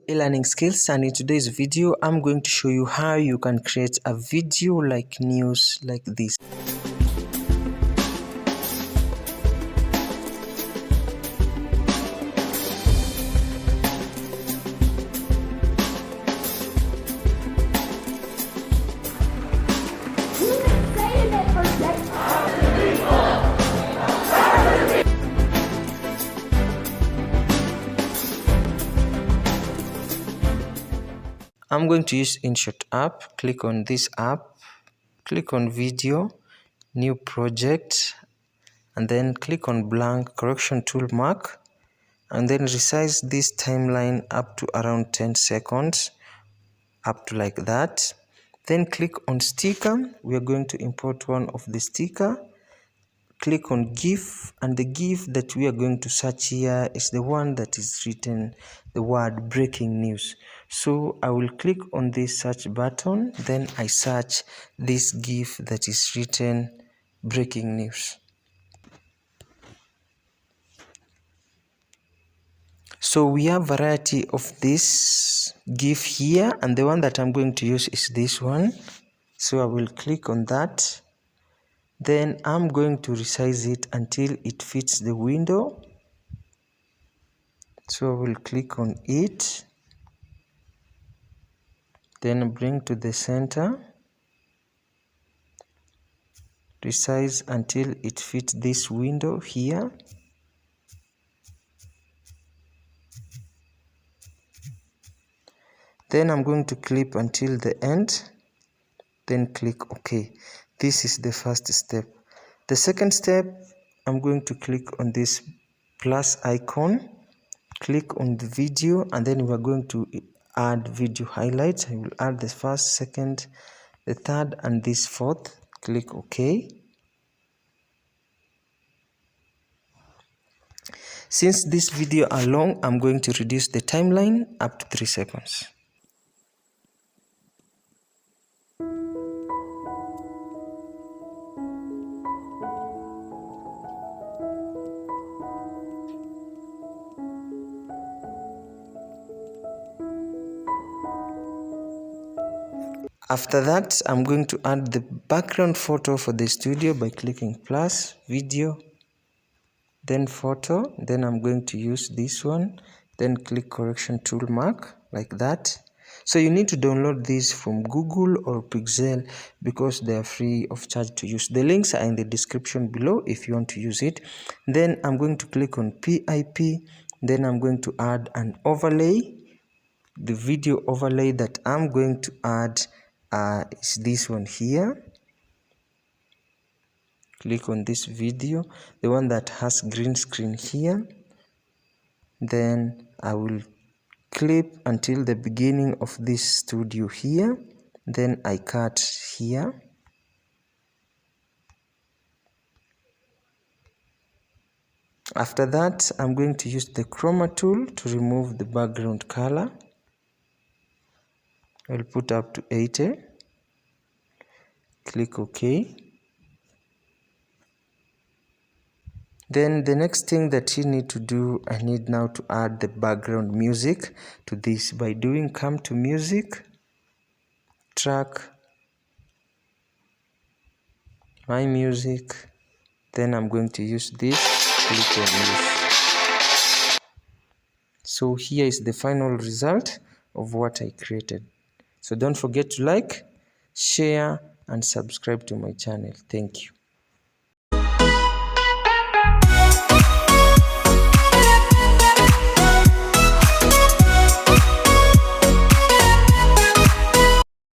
E-learning skills, and in today's video I'm going to show you how you can create a video like news like this. I'm going to use InShot app. Click on this app, click on video, new project, and then click on blank correction tool mark, and then resize this timeline up to around 10 seconds, up to like that. Then click on sticker. We are going to import one of the sticker. Click on GIF, and the GIF that we are going to search here is the one that is written the word breaking news. So I will click on this search button, then I search this GIF that is written breaking news. So we have variety of this GIF here, and the one that I'm going to use is this one. So I will click on that. Then I'm going to resize it until it fits the window. So I will click on it, then bring to the center, resize until it fits this window here. Then I'm going to clip until the end, then click OK. This is the first step. The second step, I'm going to click on this plus icon, click on the video, and then we're going to add video highlights. I will add the first, second, the third, and this fourth. Click OK. Since this video are long, I'm going to reduce the timeline up to 3 seconds. After that, I'm going to add the background photo for the studio by clicking plus, video, then photo. Then I'm going to use this one, then click correction tool mark like that. So you need to download this from Google or Pexels because they are free of charge to use. The links are in the description below if you want to use it. Then I'm going to click on PIP. Then I'm going to add an overlay. The video overlay that I'm going to add is this one here. Click on this video, the one that has green screen here. Then I will clip until the beginning of this studio here. Then I cut here. After that, I'm going to use the chroma tool to remove the background color. I'll put up to 80. Click OK. Then the next thing that you need to do, I need now to add the background music to this by doing come to music, track, my music. Then I'm going to use this, click on use. So here is the final result of what I created. So don't forget to like, share, and subscribe to my channel. Thank you.